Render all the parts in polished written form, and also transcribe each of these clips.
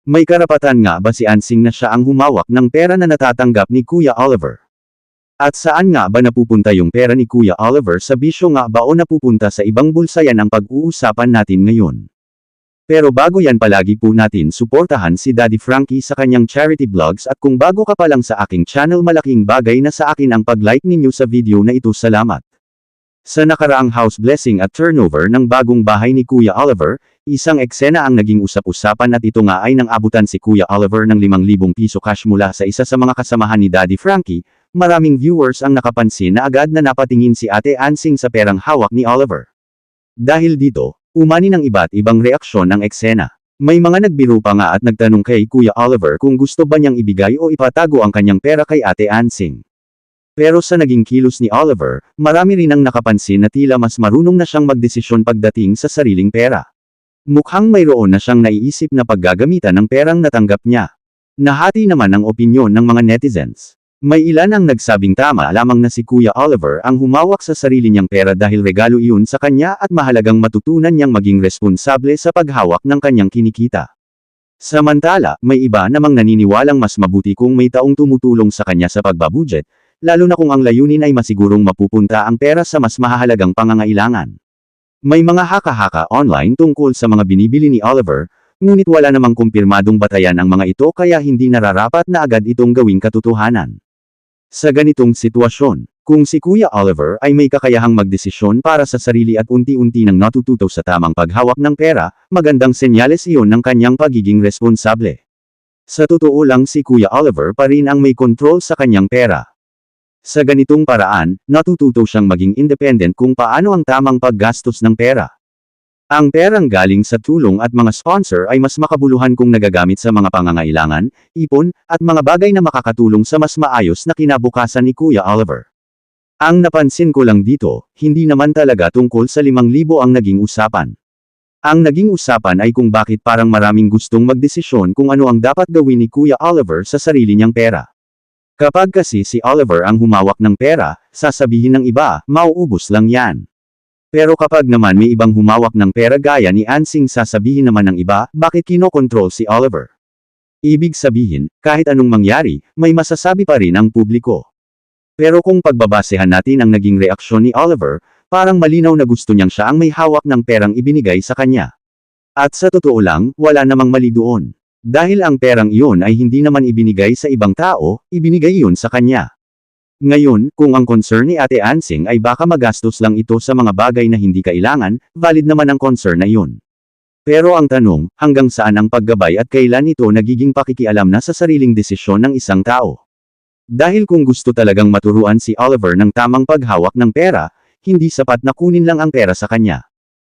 May karapatan nga ba si Ansing na siya ang humawak ng pera na natatanggap ni Kuya Oliver? At saan nga ba napupunta yung pera ni Kuya Oliver, sa bisyo nga ba o napupunta sa ibang bulsa? Yan ang pag-uusapan natin ngayon. Pero bago yan, palagi po natin suportahan si Daddy Frankie sa kanyang charity vlogs, at kung bago ka pa lang sa aking channel, malaking bagay na sa akin ang pag-like ninyo sa video na ito. Salamat. Sa nakaraang house blessing at turnover ng bagong bahay ni Kuya Oliver, isang eksena ang naging usap-usapan, at ito nga ay nang abutan si Kuya Oliver ng 5,000 piso cash mula sa isa sa mga kasamahan ni Daddy Frankie. Maraming viewers ang nakapansin na agad na napatingin si Ate Ansing sa perang hawak ni Oliver. Dahil dito, umani ng iba't ibang reaksyon ang eksena. May mga nagbiro pa nga at nagtanong kay Kuya Oliver kung gusto ba niyang ibigay o ipatago ang kanyang pera kay Ate Ansing. Pero sa naging kilos ni Oliver, marami rin ang nakapansin na tila mas marunong na siyang magdesisyon pagdating sa sariling pera. Mukhang mayroon na siyang naiisip na paggagamitan ng perang natanggap niya. Nahati naman ang opinyon ng mga netizens. May ilan ang nagsabing tama lamang na si Kuya Oliver ang humawak sa sarili niyang pera dahil regalo iyon sa kanya at mahalagang matutunan niyang maging responsable sa paghawak ng kanyang kinikita. Samantala, may iba namang naniniwalang mas mabuti kung may taong tumutulong sa kanya sa pagbabudget, lalo na kung ang layunin ay masigurong mapupunta ang pera sa mas mahahalagang pangangailangan. May mga haka-haka online tungkol sa mga binibili ni Oliver, ngunit wala namang kumpirmadong batayan ang mga ito, kaya hindi nararapat na agad itong gawing katotohanan. Sa ganitong sitwasyon, kung si Kuya Oliver ay may kakayahang magdesisyon para sa sarili at unti-unti nang natututo sa tamang paghawak ng pera, magandang senyales iyon ng kanyang pagiging responsable. Sa totoo lang, si Kuya Oliver pa rin ang may kontrol sa kanyang pera. Sa ganitong paraan, natututo siyang maging independent kung paano ang tamang paggastos ng pera. Ang perang galing sa tulong at mga sponsor ay mas makabuluhan kung nagagamit sa mga pangangailangan, ipon, at mga bagay na makakatulong sa mas maayos na kinabukasan ni Kuya Oliver. Ang napansin ko lang dito, hindi naman talaga tungkol sa 5,000 ang naging usapan. Ang naging usapan ay kung bakit parang maraming gustong magdesisyon kung ano ang dapat gawin ni Kuya Oliver sa sarili niyang pera. Kapag kasi si Oliver ang humawak ng pera, sasabihin ng iba, mauubos lang yan. Pero kapag naman may ibang humawak ng pera gaya ni Ansing, sasabihin naman ng iba, bakit kinokontrol si Oliver? Ibig sabihin, kahit anong mangyari, may masasabi pa rin ang publiko. Pero kung pagbabasehan natin ang naging reaksyon ni Oliver, parang malinaw na gusto niyang siya ang may hawak ng perang ibinigay sa kanya. At sa totoo lang, wala namang mali doon. Dahil ang perang iyon ay hindi naman ibinigay sa ibang tao, ibinigay iyon sa kanya. Ngayon, kung ang concern ni Ate Ansing ay baka magastos lang ito sa mga bagay na hindi kailangan, valid naman ang concern na iyon. Pero ang tanong, hanggang saan ang paggabay at kailan ito nagiging pakikialam na sa sariling desisyon ng isang tao? Dahil kung gusto talagang maturuan si Oliver ng tamang paghawak ng pera, hindi sapat na kunin lang ang pera sa kanya.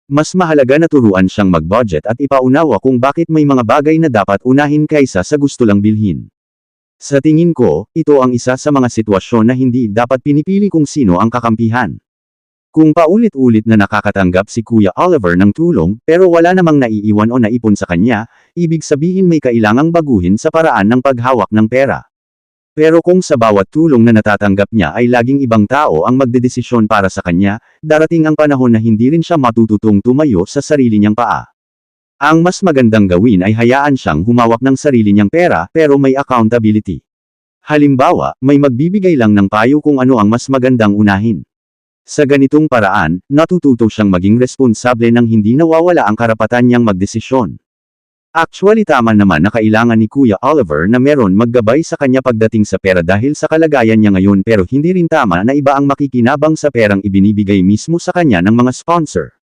Mas mahalaga na turuan siyang mag-budget at ipaunawa kung bakit may mga bagay na dapat unahin kaysa sa gusto lang bilhin. Sa tingin ko, ito ang isa sa mga sitwasyon na hindi dapat pinipili kung sino ang kakampihan. Kung paulit-ulit na nakakatanggap si Kuya Oliver ng tulong, pero wala namang naiiwan o naipon sa kanya, ibig sabihin may kailangang baguhin sa paraan ng paghawak ng pera. Pero kung sa bawat tulong na natatanggap niya ay laging ibang tao ang magdedesisyon para sa kanya, darating ang panahon na hindi rin siya matututong tumayo sa sarili niyang paa. Ang mas magandang gawin ay hayaan siyang humawak ng sarili niyang pera, pero may accountability. Halimbawa, may magbibigay lang ng payo kung ano ang mas magandang unahin. Sa ganitong paraan, natututo siyang maging responsable nang hindi nawawala ang karapatan niyang magdesisyon. Actually, tama naman na kailangan ni Kuya Oliver na meron maggabay sa kanya pagdating sa pera dahil sa kalagayan niya ngayon, pero hindi rin tama na iba ang makikinabang sa perang ibinibigay mismo sa kanya ng mga sponsor.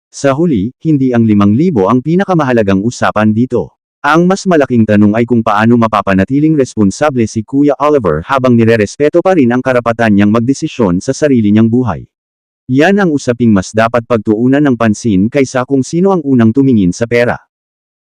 Sa huli, hindi ang 5,000 ang pinakamahalagang usapan dito. Ang mas malaking tanong ay kung paano mapapanatiling responsable si Kuya Oliver habang nirerespeto pa rin ang karapatan niyang magdesisyon sa sarili niyang buhay. Yan ang usaping mas dapat pagtuunan ng pansin kaysa kung sino ang unang tumingin sa pera.